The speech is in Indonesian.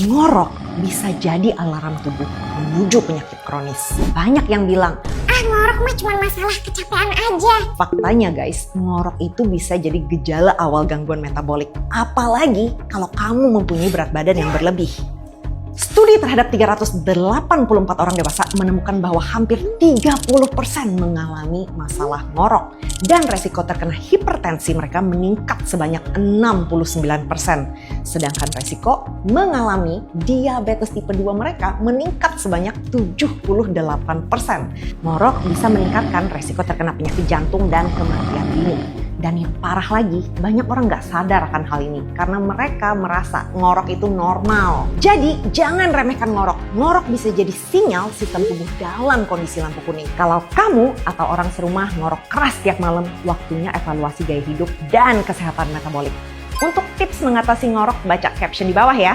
Ngorok bisa jadi alarm tubuh menuju penyakit kronis. Banyak yang bilang, ngorok mah cuma masalah kecapean aja. faktanya guys, ngorok itu bisa jadi gejala awal gangguan metabolik. Apalagi kalau kamu mempunyai berat badan yang berlebih. Studi terhadap 384 orang dewasa menemukan bahwa hampir 30% mengalami masalah ngorok. Dan resiko terkena hipertensi mereka meningkat sebanyak 69%. Sedangkan resiko mengalami diabetes tipe 2 mereka meningkat sebanyak 78%. Ngorok bisa meningkatkan resiko terkena penyakit jantung dan kematian dini. Dan yang parah lagi, banyak orang nggak sadar akan hal ini karena mereka merasa ngorok itu normal. Jadi jangan remehkan ngorok. Ngorok bisa jadi sinyal sistem tubuh dalam kondisi lampu kuning. Kalau kamu atau orang serumah ngorok keras tiap malam, waktunya evaluasi gaya hidup dan kesehatan metabolik. Untuk tips mengatasi ngorok, baca caption di bawah ya.